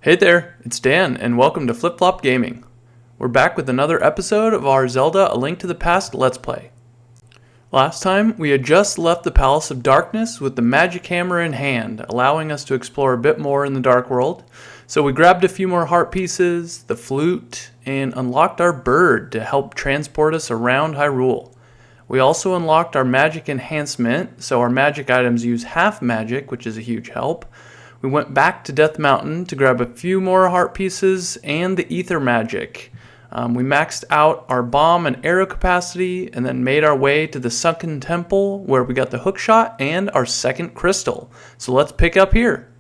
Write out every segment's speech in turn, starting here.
Hey there, it's Dan, and welcome to Flip Flop Gaming. We're back with another episode of our Zelda A Link to the Past Let's Play. Last time, we had just left the Palace of Darkness with the magic hammer in hand, allowing us to explore a bit more in the Dark World. So we grabbed a few more heart pieces, the flute, and unlocked our bird to help transport us around Hyrule. We also unlocked our magic enhancement, so our magic items use half magic, which is a huge help. We went back to Death Mountain to grab a few more heart pieces and the ether magic. We maxed out our bomb and arrow capacity and then made our way to the Sunken Temple where we got the hook shot and our second crystal. So let's pick up here.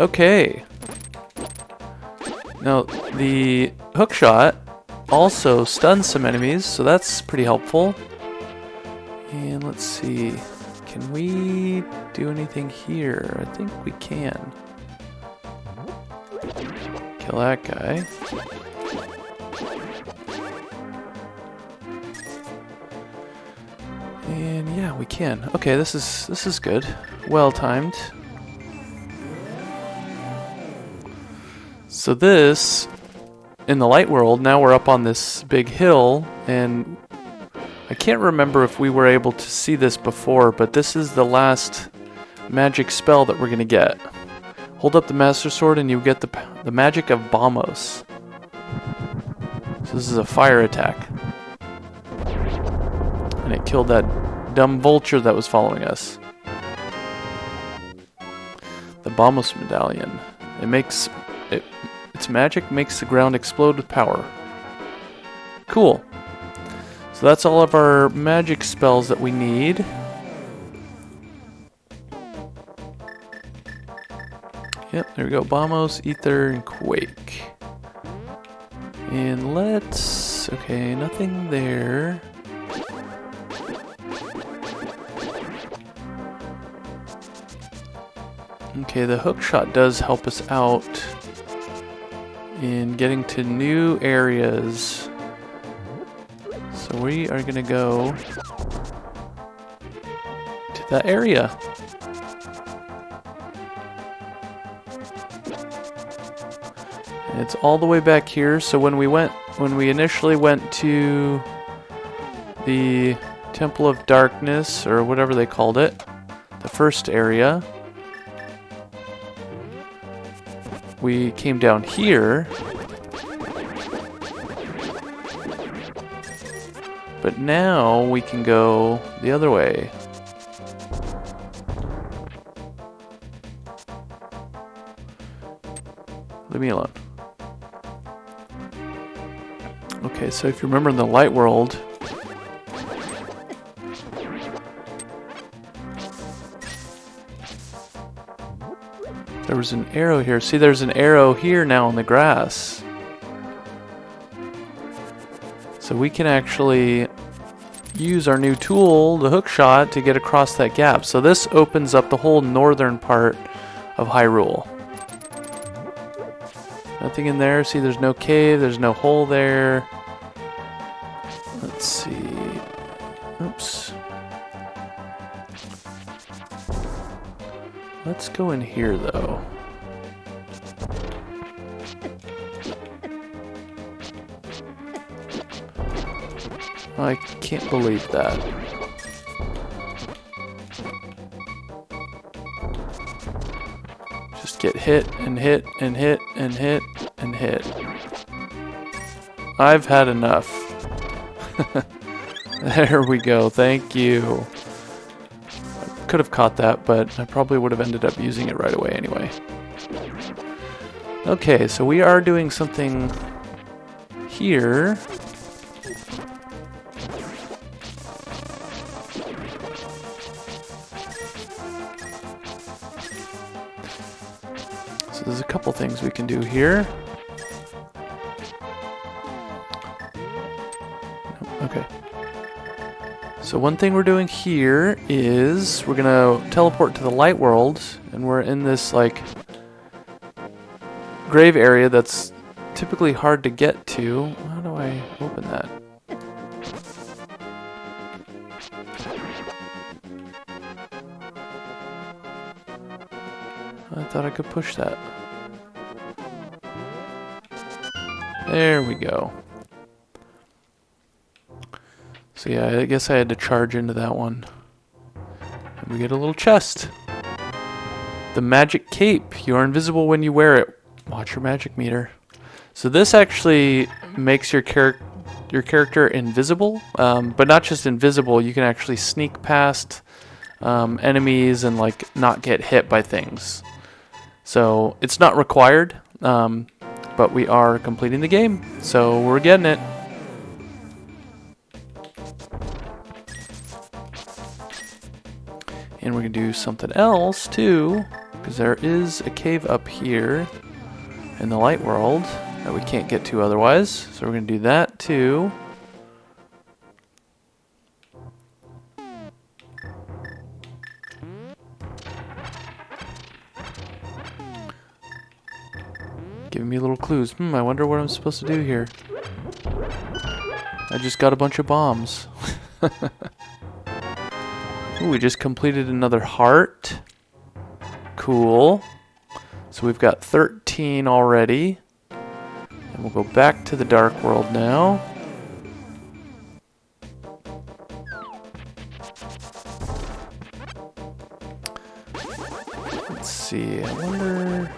Okay. Now the hook shot also stuns some enemies, so that's pretty helpful. And let's see. Can we do anything here? I think we can. Kill that guy. And yeah, we can. Okay, this is good. Well timed. So this, in the light world, now we're up on this big hill, and I can't remember if we were able to see this before, but this is the last magic spell that we're going to get. Hold up the Master Sword and you get the magic of Bombos. So this is a fire attack. And it killed that dumb vulture that was following us. The Bombos medallion. Its magic makes the ground explode with power. Cool. So that's all of our magic spells that we need. Yep, there we go. Bombos, Ether, and Quake. And let's... okay, nothing there. Okay, the hook shot does help us out in getting to new areas. So we are going to go to that area. And it's all the way back here. So when we initially went to the Temple of Darkness, or whatever they called it, the first area, we came down here. But now we can go the other way. Leave me alone. Okay, so if you remember in the light world, there was an arrow here. See, there's an arrow here now in the grass. So we can actually use our new tool, the hook shot, to get across that gap. So this opens up the whole northern part of Hyrule. Nothing in there. See, there's no cave, there's no hole there. Let's see. Oops. Let's go in here, though. I can't believe that. Just get hit and hit and hit and hit and hit. I've had enough. There we go. Thank you. I could have caught that, but I probably would have ended up using it right away anyway. Okay, so we are doing something here. So there's a couple things we can do here. Okay. So one thing we're doing here is we're gonna teleport to the light world, and we're in this like grave area that's typically hard to get to. How do I open that? I thought I could push that. There we go. So yeah, I guess I had to charge into that one. And we get a little chest. The magic cape. You are invisible when you wear it. Watch your magic meter. So this actually makes your character invisible, but not just invisible. You can actually sneak past enemies and like not get hit by things. So it's not required, but we are completing the game, so we're getting it. And we're gonna do something else too, because there is a cave up here in the light world that we can't get to otherwise. So we're gonna do that too. Giving me little clues. I wonder what I'm supposed to do here. I just got a bunch of bombs. Ooh, we just completed another heart. Cool. So we've got 13 already. And we'll go back to the dark world now. Let's see, I wonder...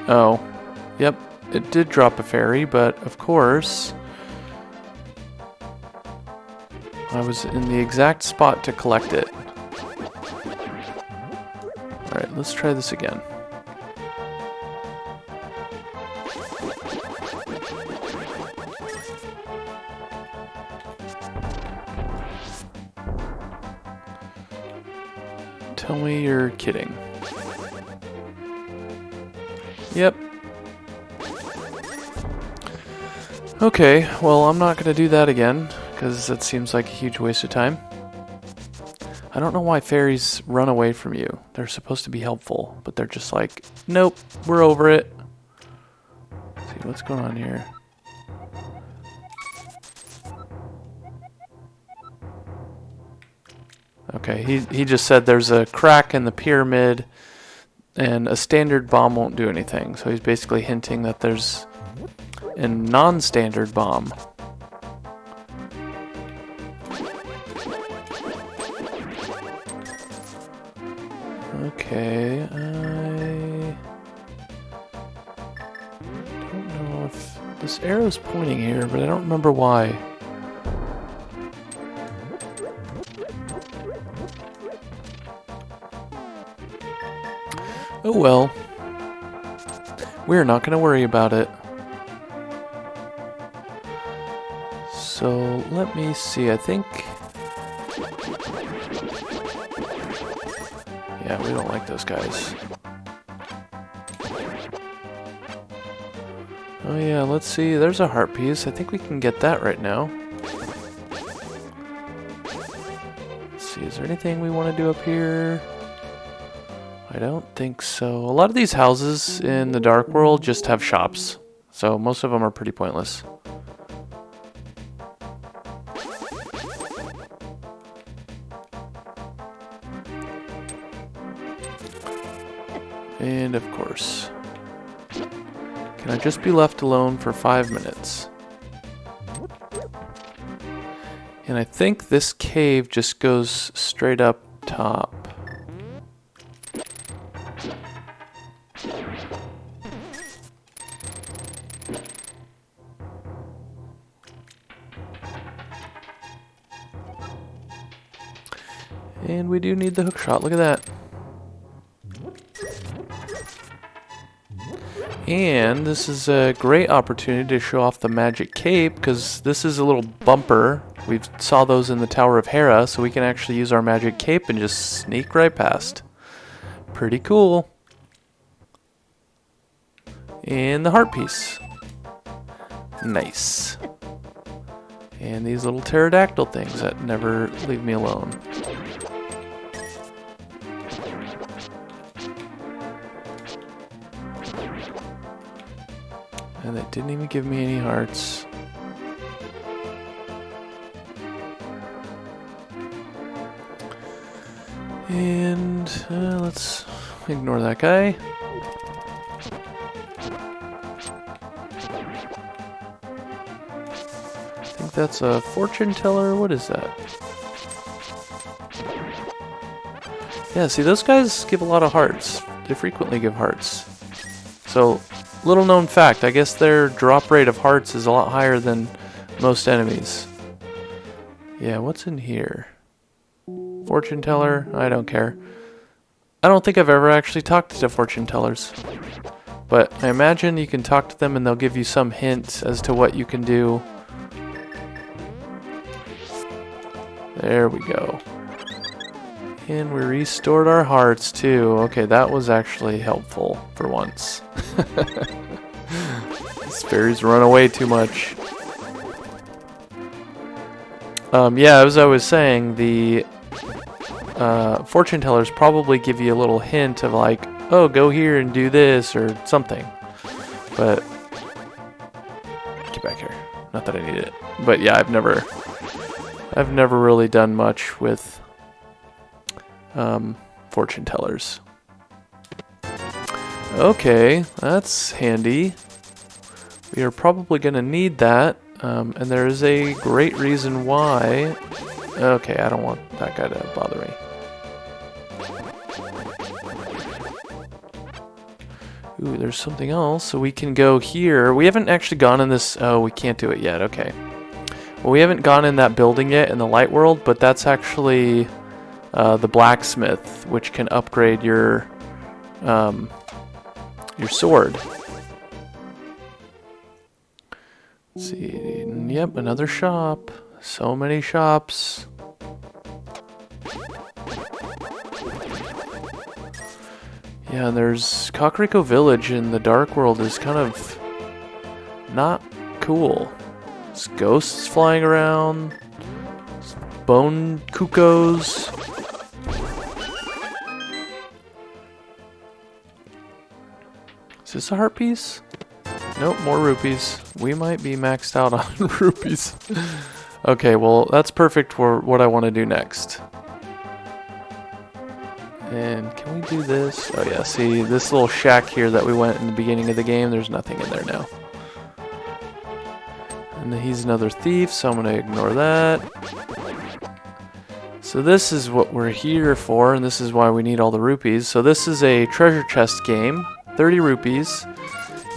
Oh, yep, it did drop a fairy, but of course, I was in the exact spot to collect it. Alright, let's try this again. Tell me you're kidding. Yep. Okay, well, I'm not going to do that again, because that seems like a huge waste of time. I don't know why fairies run away from you. They're supposed to be helpful, but they're just like, nope, we're over it. Let's see, what's going on here? Okay, he just said there's a crack in the pyramid, and a standard bomb won't do anything. So he's basically hinting that there's a non-standard bomb. Okay, I don't know if this arrow's pointing here, but I don't remember why. Oh well. We're not going to worry about it. So let me see, I think... Yeah, we don't like those guys. Oh yeah, let's see, there's a heart piece. I think we can get that right now. Let's see, is there anything we want to do up here? I don't think so. A lot of these houses in the Dark World just have shops, so most of them are pretty pointless. And of course, can I just be left alone for 5 minutes? And I think this cave just goes straight up top. And we do need the hook shot, look at that. And this is a great opportunity to show off the magic cape, because this is a little bumper. We saw those in the Tower of Hera, so we can actually use our magic cape and just sneak right past. Pretty cool. And the heart piece. Nice. And these little pterodactyl things that never leave me alone. And they didn't even give me any hearts. And let's ignore that guy. I think that's a fortune teller. What is that? Yeah, see, those guys give a lot of hearts. They frequently give hearts. So, little known fact, I guess their drop rate of hearts is a lot higher than most enemies. Yeah, what's in here? Fortune teller? I don't care. I don't think I've ever actually talked to fortune tellers. But I imagine you can talk to them and they'll give you some hint as to what you can do. There we go. And we restored our hearts too. Okay, that was actually helpful for once. These fairies run away too much. Yeah, as I was saying, the fortune tellers probably give you a little hint of like, oh, go here and do this or something. But get back here. Not that I need it. But yeah, I've never really done much with fortune tellers. Okay, that's handy. We are probably going to need that, and there is a great reason why. Okay, I don't want that guy to bother me. Ooh, there's something else, so we can go here. We haven't actually gone in this. Oh, we can't do it yet. Okay. Well, we haven't gone in that building yet in the light world, but that's actually the blacksmith, which can upgrade your sword. Let's see. Yep, another shop. So many shops. Yeah, and there's Kakariko Village in the Dark World is kind of not cool. There's ghosts flying around. There's bone cuckoos. Is this a heart piece? Nope, more rupees. We might be maxed out on rupees. Okay, well, that's perfect for what I want to do next. And can we do this? Oh yeah, see, this little shack here that we went in the beginning of the game, there's nothing in there now. And he's another thief, so I'm going to ignore that. So this is what we're here for, and this is why we need all the rupees. So this is a treasure chest game, 30 rupees.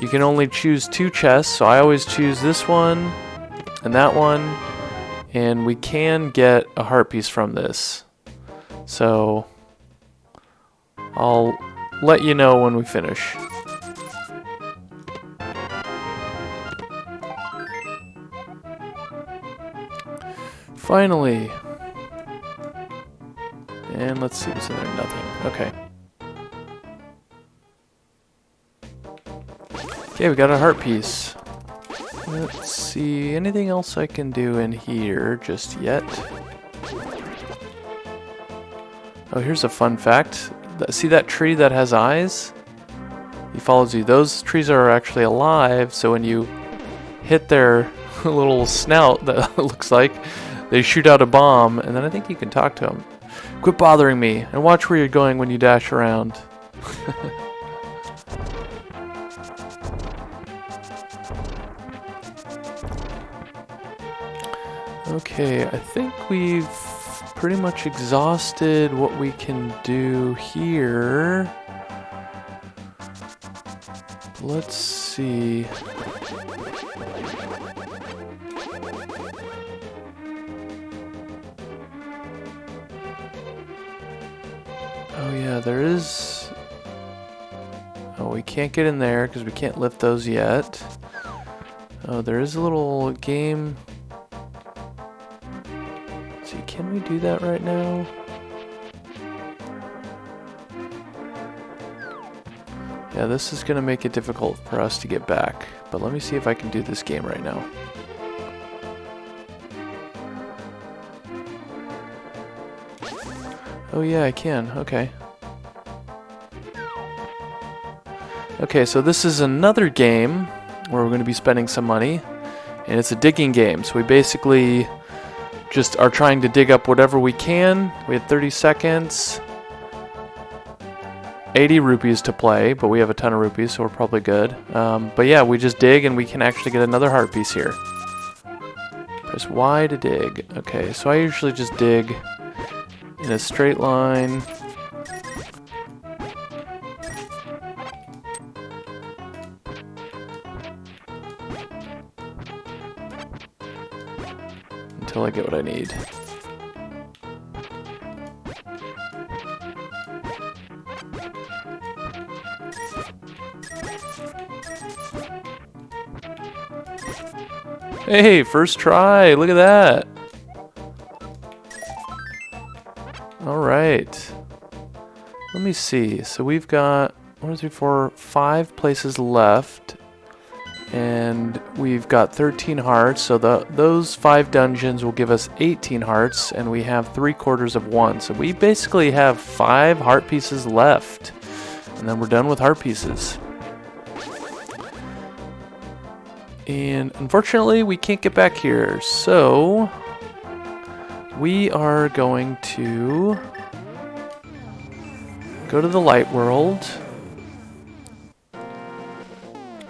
You can only choose 2 chests, so I always choose this one and that one. And we can get a heart piece from this. So I'll let you know when we finish. Finally. And let's see what's in there. Nothing. Okay. Okay, we got a heart piece. Let's see. Anything else I can do in here just yet? Oh, here's a fun fact. See that tree that has eyes? He follows you. Those trees are actually alive, so when you hit their little snout, that looks like, they shoot out a bomb, and then I think you can talk to them. Quit bothering me, and watch where you're going when you dash around. Okay, I think we've pretty much exhausted what we can do here. Let's see. Oh yeah, there is... Oh, we can't get in there because we can't lift those yet. Oh, there is a little game... Can we do that right now? Yeah, this is going to make it difficult for us to get back. But let me see if I can do this game right now. Oh yeah, I can. Okay. Okay, so this is another game where we're going to be spending some money. And it's a digging game, so we basically just are trying to dig up whatever we can. We had 30 seconds. 80 rupees to play, but we have a ton of rupees, so we're probably good. But yeah, we just dig and we can actually get another heart piece here. Press Y to dig. Okay, so I usually just dig in a straight line. Until I get what I need. Hey, first try. Look at that. All right. Let me see. So we've got 1, 2, 3, 4, 5 places left. And we've got 13 hearts. So those 5 dungeons will give us 18 hearts. And we have 3/4 of 1. So we basically have 5 heart pieces left. And then we're done with heart pieces. And unfortunately, we can't get back here, so we are going to go to the light world,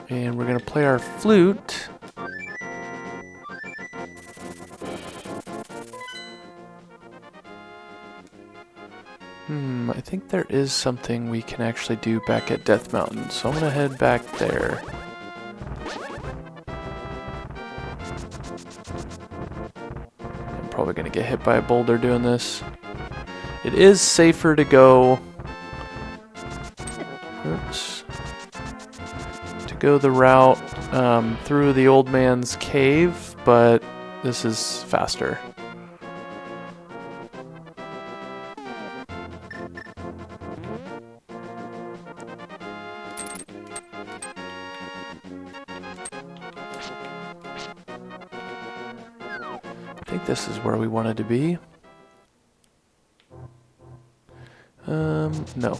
and we're going to play our flute. I think there is something we can actually do back at Death Mountain, so I'm going to head back there. Probably gonna get hit by a boulder doing this. It is safer to go the route through the old man's cave, but this is faster. I think this is where we wanted to be. No.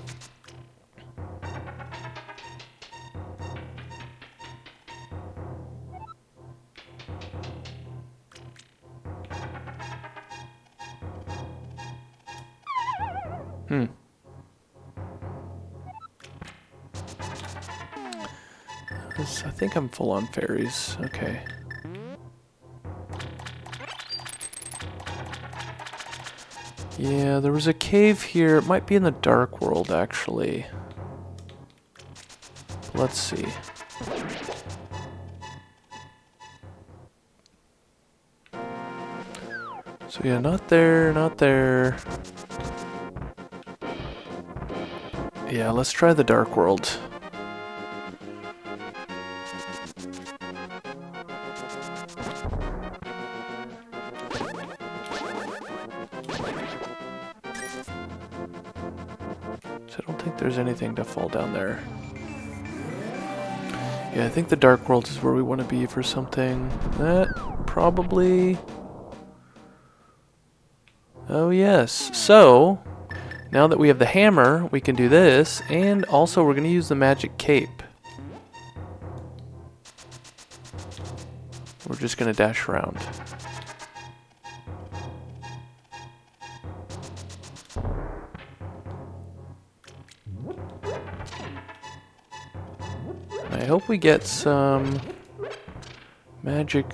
I think I'm full on fairies. Okay. Yeah, there was a cave here. It might be in the dark world, actually. Let's see. So yeah, not there, not there. Yeah, let's try the dark world. There's anything to fall down there. Yeah, I think the dark world is where we want to be for something. That probably... Oh yes. So, now that we have the hammer, we can do this, and also we're going to use the magic cape. We're just going to dash around. I hope we get some magic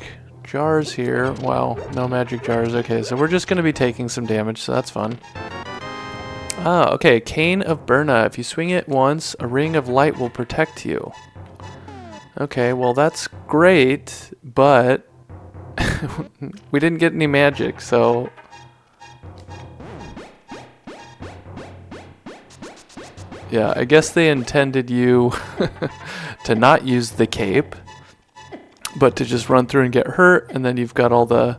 jars here. Wow, no magic jars. Okay, so we're just going to be taking some damage, so that's fun. Ah, okay, Cane of Burna. If you swing it once, a ring of light will protect you. Okay, well that's great, but we didn't get any magic, so... Yeah, I guess they intended you to not use the cape, but to just run through and get hurt, and then you've got all the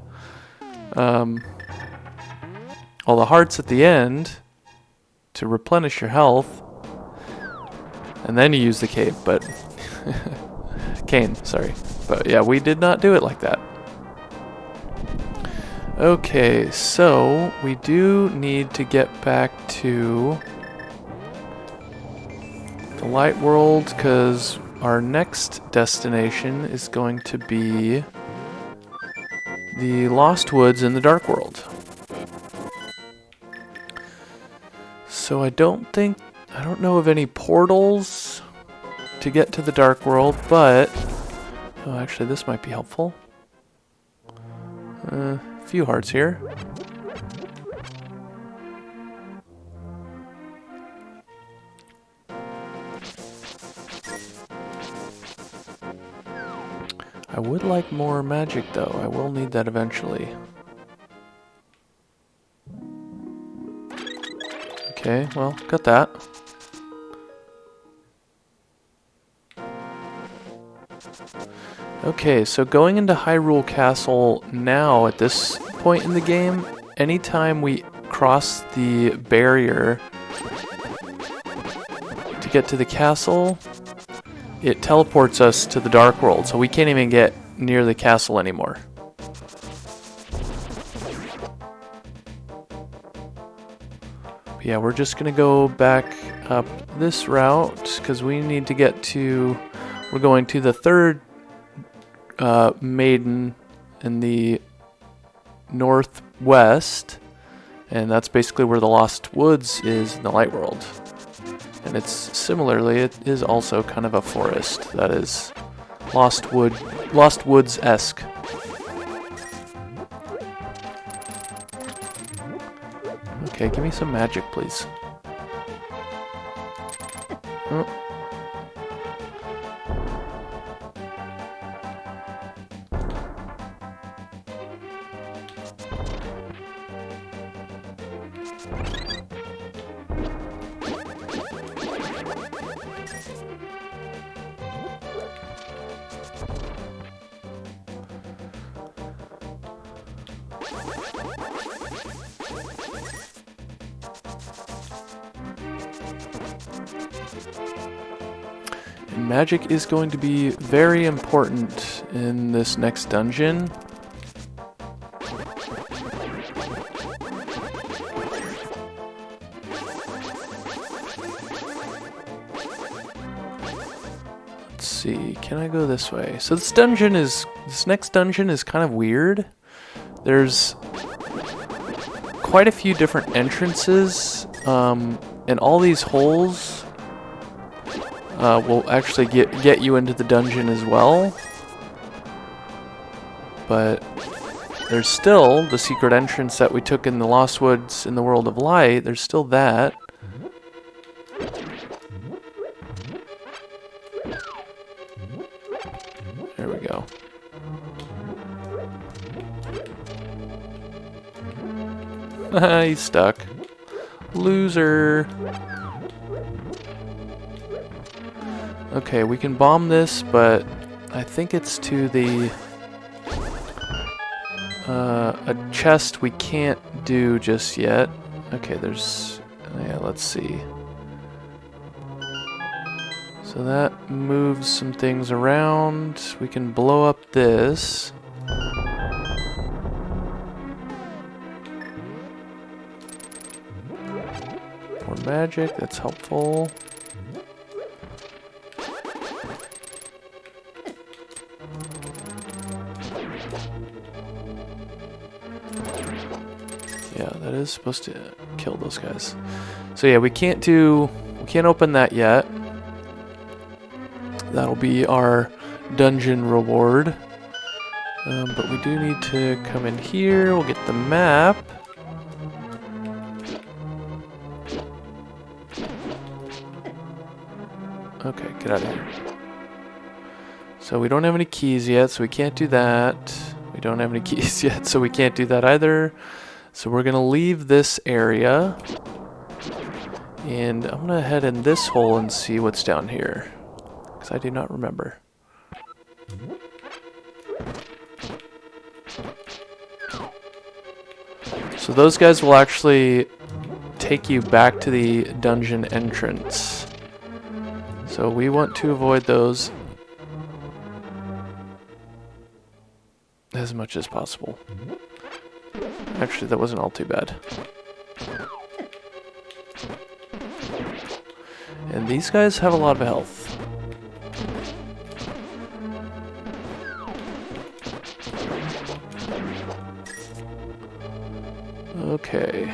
hearts at the end to replenish your health, and then you use the cape, but cane, sorry. But yeah, we did not do it like that. Okay, so we do need to get back to the light world, because our next destination is going to be the Lost Woods in the Dark World. So I don't know of any portals to get to the Dark World, but oh, actually this might be helpful. A few hearts here. I would like more magic though. I will need that eventually. Okay, well, got that. Okay, so going into Hyrule Castle now at this point in the game, anytime we cross the barrier to get to the castle, it teleports us to the Dark World, so we can't even get near the castle anymore. But yeah, we're just gonna go back up this route because we need to get to, we're going to the third maiden in the northwest, and that's basically where the Lost Woods is in the Light World. And it's similarly, it is also kind of a forest that is Lost Woods-esque. Okay, give me some magic, please. Oh. And magic is going to be very important in this next dungeon. Let's see, can I go this way? So this next dungeon is kind of weird. There's quite a few different entrances, and all these holes will actually get you into the dungeon as well. But there's still the secret entrance that we took in the Lost Woods in the World of Light. There's still that. There we go. He's stuck. Loser. Okay, we can bomb this, but I think it's to the a chest we can't do just yet. Okay, yeah, let's see. So that moves some things around. We can blow up this. More magic, that's helpful. Yeah, that is supposed to kill those guys. So yeah, we can't open that yet. That'll be our dungeon reward. But we do need to come in here. We'll get the map. Okay, get out of here. So we don't have any keys yet, so we can't do that. We don't have any keys yet, so we can't do that either. So we're gonna leave this area. And I'm gonna head in this hole and see what's down here, because I do not remember. So those guys will actually take you back to the dungeon entrance. So we want to avoid those as much as possible. Actually, that wasn't all too bad. And these guys have a lot of health. Okay.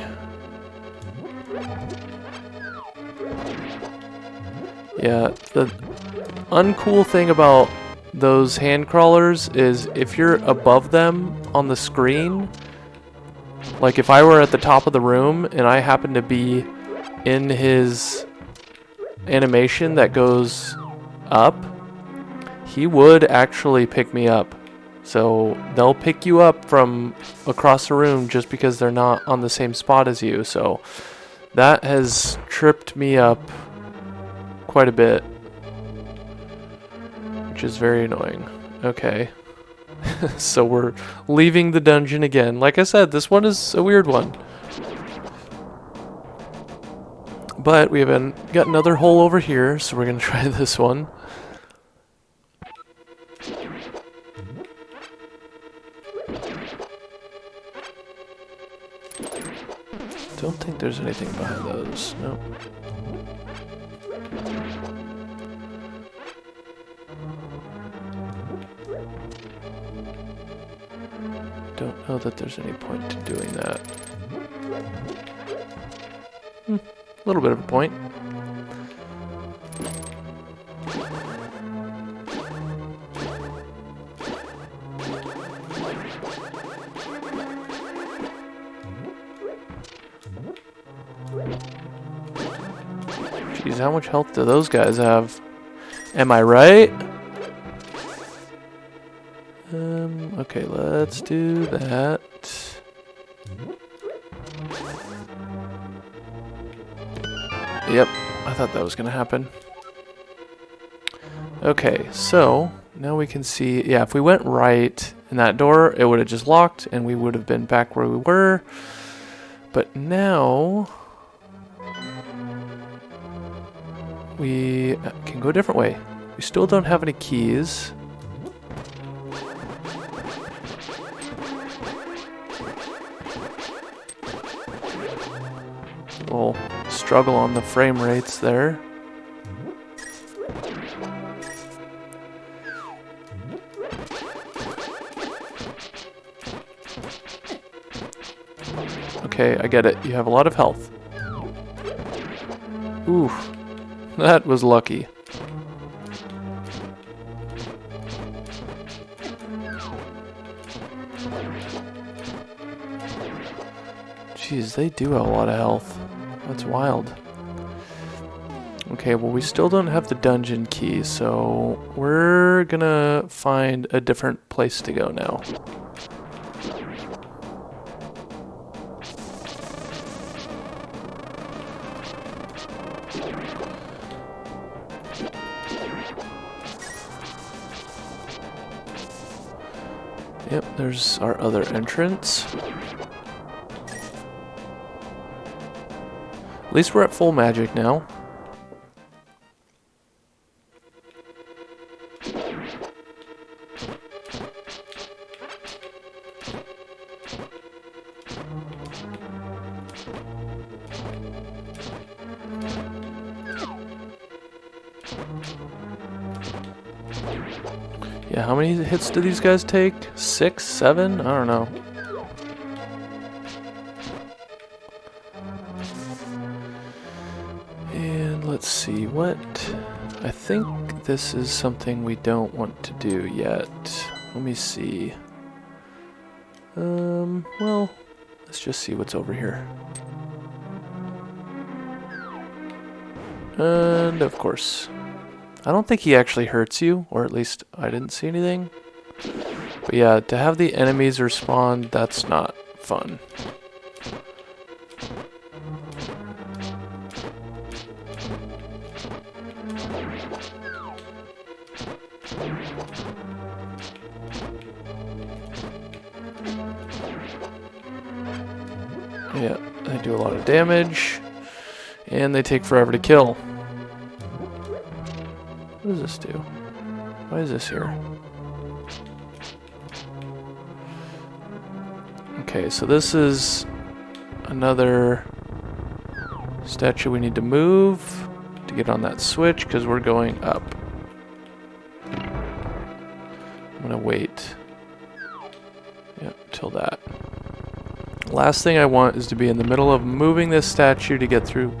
Yeah, the uncool thing about those hand crawlers is if you're above them on the screen, like if I were at the top of the room and I happen to be in his animation that goes up, he would actually pick me up. So they'll pick you up from across the room just because they're not on the same spot as you. So that has tripped me up quite a bit, which is very annoying. Okay. So we're leaving the dungeon again. Like I said, this one is a weird one. But we haven't got another hole over here, so we're going to try this one. Don't think there's anything behind those. Nope. Don't know that there's any point to doing that. A little bit of a point. Jeez, how much health do those guys have? Am I right? Okay, let's do that. Yep, I thought that was gonna happen. Okay, so now we can see, yeah, if we went right in that door, it would have just locked and we would have been back where we were. But now we can go a different way. We still don't have any keys. Little struggle on the frame rates there. Okay, I get it. You have a lot of health. Ooh, that was lucky. Jeez, they do have a lot of health. That's wild. Okay, well, we still don't have the dungeon key, so we're gonna find a different place to go now. Yep, there's our other entrance. At least we're at full magic now. Yeah, how many hits do these guys take? 6, 7? I don't know. And let's see, what? I think this is something we don't want to do yet. Let me see. Well, let's just see what's over here. And of course, I don't think he actually hurts you, or at least I didn't see anything. But yeah, to have the enemies respawn, that's not fun. Yeah, they do a lot of damage, and they take forever to kill. What does this do? Why is this here? Okay, so this is another statue we need to move to get on that switch because we're going up. I'm gonna wait. Yep, till that. Last thing I want is to be in the middle of moving this statue to get through.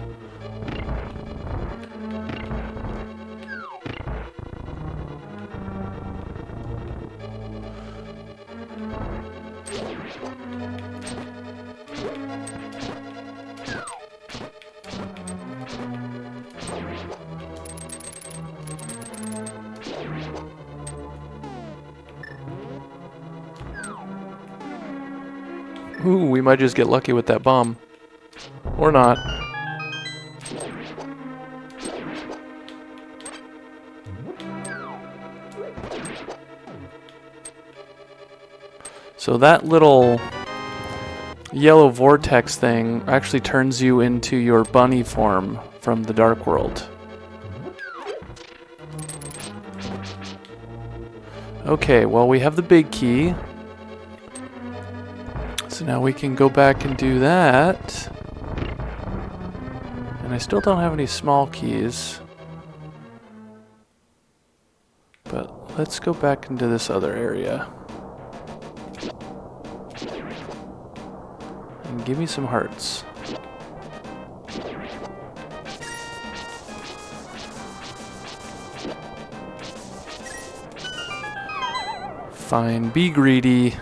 Ooh, we might just get lucky with that bomb. Or not. So that little yellow vortex thing actually turns you into your bunny form from the Dark World. Okay, well we have the big key. So now we can go back and do that. And I still don't have any small keys. But let's go back into this other area. And give me some hearts. Fine, be greedy.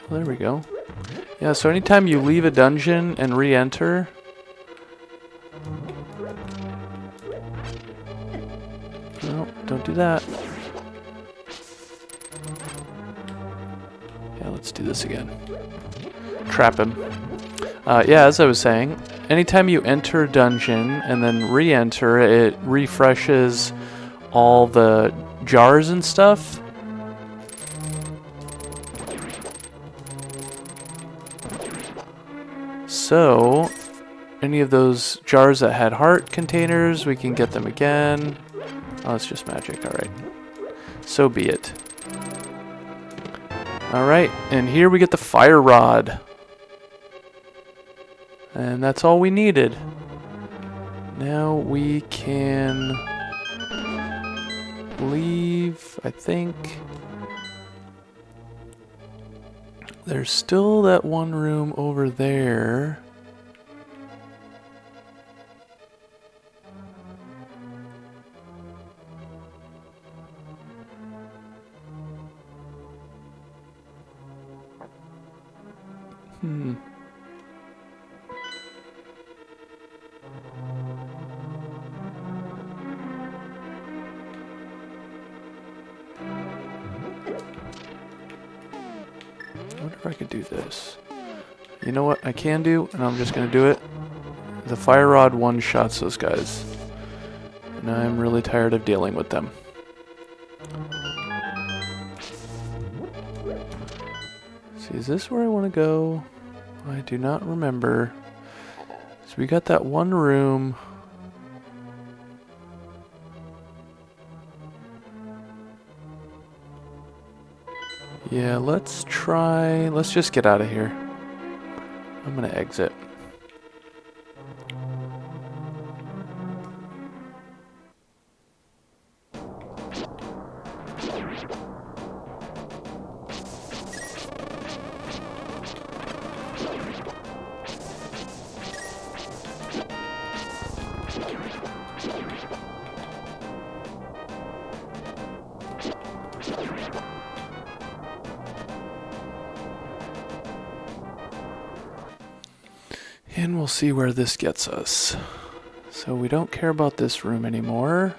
There we go. Yeah, so anytime you leave a dungeon and re-enter... No, don't do that. Yeah, let's do this again. Trap him. Yeah, as I was saying, anytime you enter a dungeon and then re-enter, it refreshes all the jars and stuff. So, any of those jars that had heart containers, we can get them again. Oh, it's just magic, alright. So be it. Alright, and here we get the fire rod. And that's all we needed. Now we can leave, I think. There's still that one room over there. I wonder if I could do this. You know what I can do, and I'm just going to do it. The fire rod one-shots those guys. And I'm really tired of dealing with them. See, is this where I want to go? I do not remember. So we got that one room. Yeah, let's just get out of here. I'm gonna exit. And we'll see where this gets us. So we don't care about this room anymore.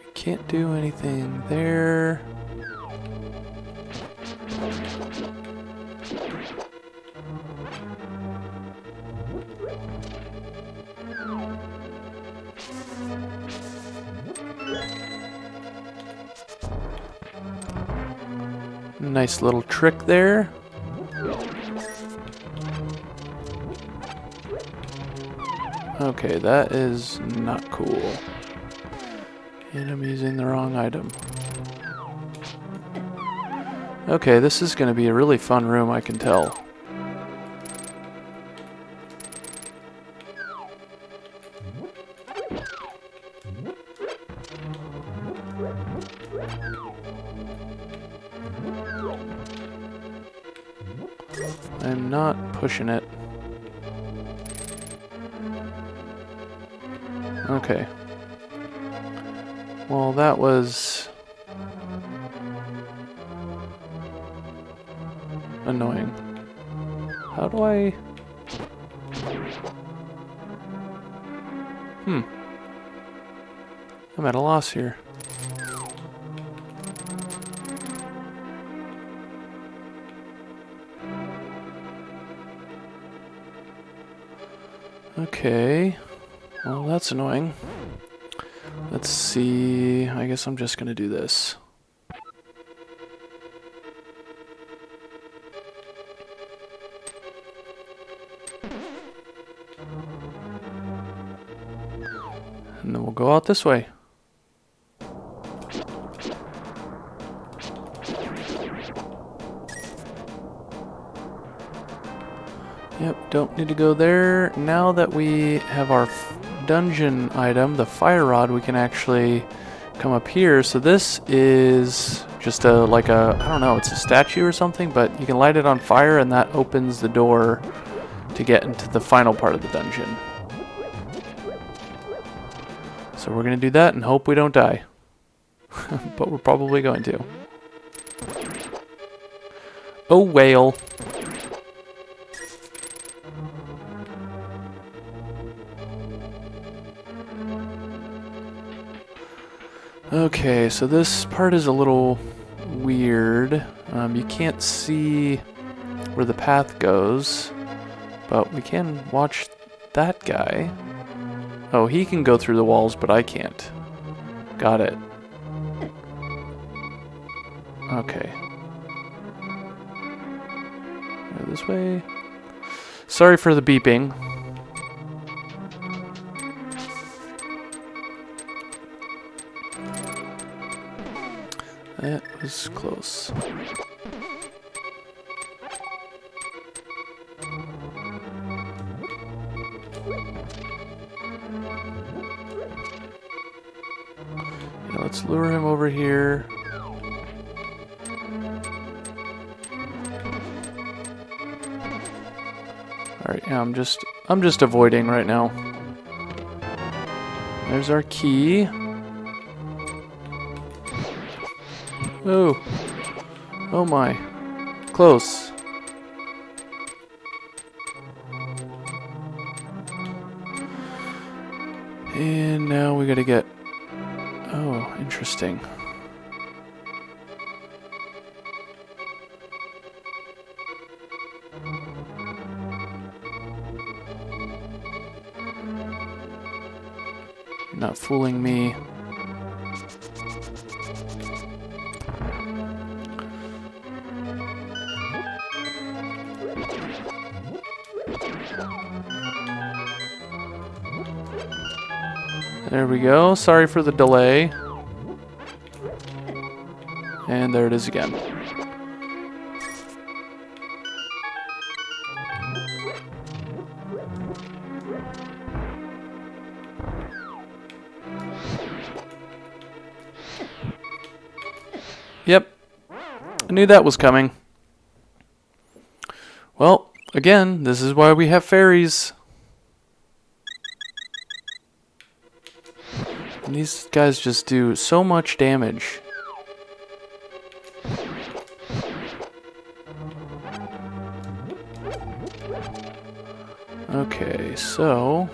We can't do anything there. Nice little trick there. Okay, that is not cool. And I'm using the wrong item. Okay, this is going to be a really fun room, I can tell. not pushing it. Okay. Well, that was annoying. How do I... I'm at a loss here. Okay. Well, that's annoying. Let's see. I guess I'm just gonna do this. And then we'll go out this way. Yep, don't need to go there. Now that we have our dungeon item, the fire rod, we can actually come up here. So this is just like a, I don't know, it's a statue or something, but you can light it on fire and that opens the door to get into the final part of the dungeon. So we're going to do that and hope we don't die. But we're probably going to. Oh, whale. Okay, so this part is a little weird. You can't see where the path goes, but we can watch that guy. Oh, he can go through the walls, but I can't. Got it. Okay. Go this way. Sorry for the beeping. That was close. Yeah, let's lure him over here. Alright, yeah, I'm just avoiding right now. There's our key. Oh. Oh my. Close. And now we gotta get... Oh, interesting. You're not fooling me. There we go. Sorry for the delay. And there it is again. Yep. I knew that was coming. Well, again, this is why we have fairies. And these guys just do so much damage. Okay, so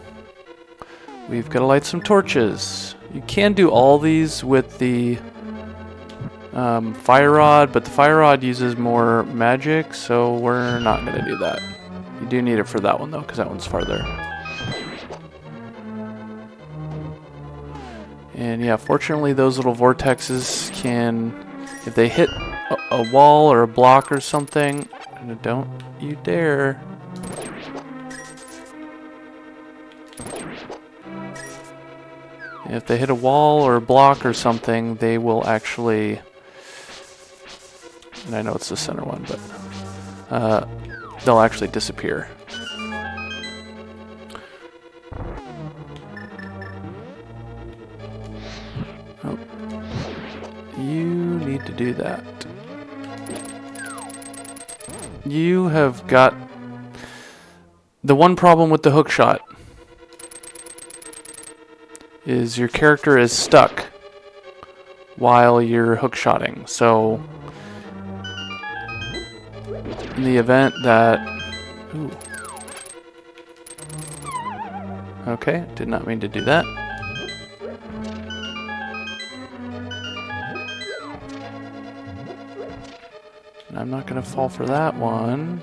we've got to light some torches. You can do all these with the fire rod, but the fire rod uses more magic, so we're not going to do that. You do need it for that one, though, because that one's farther. And yeah, fortunately those little vortexes can, if they hit a wall or a block or something, don't you dare. If they hit a wall or a block or something, they will actually, and I know it's the center one, but they'll actually disappear. Oh, you need to do that. You have got The one problem with the hook shot is your character is stuck while you're hook shotting. So in the event that... Ooh. Okay, did not mean to do that. And I'm not going to fall for that one.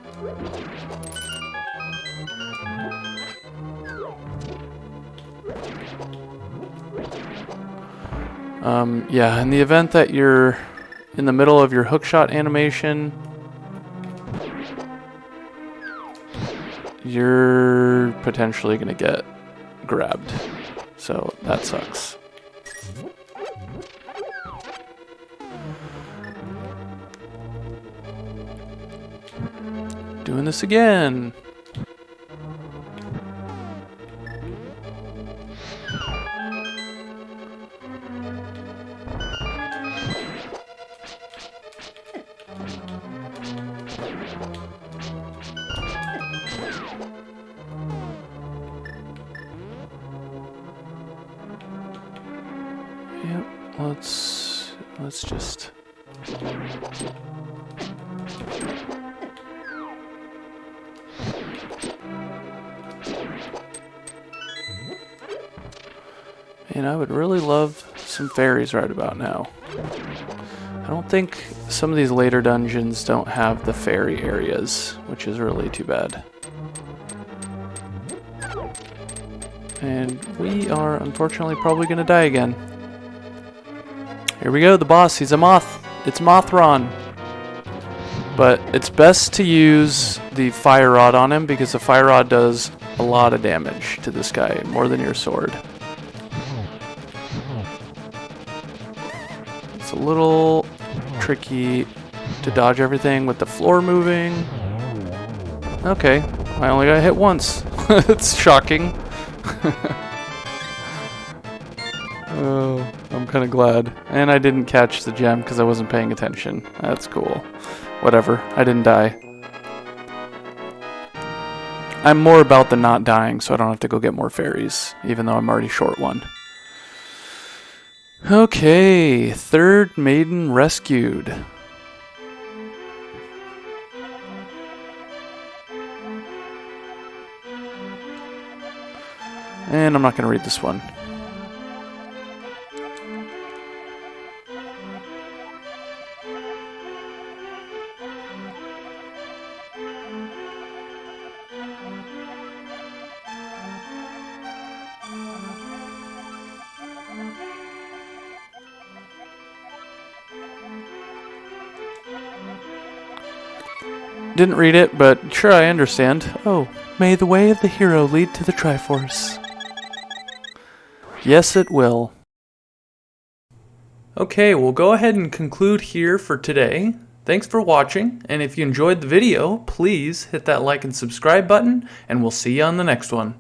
Yeah, in the event that you're in the middle of your hookshot animation, you're potentially going to get grabbed. So that sucks. Doing this again. Yep, let's just... And I would really love some fairies right about now. I don't think some of these later dungeons don't have the fairy areas, which is really too bad. And we are unfortunately probably going to die again. Here we go, the boss. He's a moth. It's Mothron. But it's best to use the fire rod on him because the fire rod does a lot of damage to this guy, more than your sword. It's a little tricky to dodge everything with the floor moving. Okay, I only got hit once. It's shocking. Oh, I'm kind of glad. And I didn't catch the gem because I wasn't paying attention. That's cool. Whatever, I didn't die. I'm more about the not dying, so I don't have to go get more fairies, even though I'm already short one. Okay, third maiden rescued. And I'm not going to read this one. Didn't read it, but sure, I understand. Oh, may the way of the hero lead to the Triforce. Yes, it will. Okay, we'll go ahead and conclude here for today. Thanks for watching, and if you enjoyed the video, please hit that like and subscribe button, and we'll see you on the next one.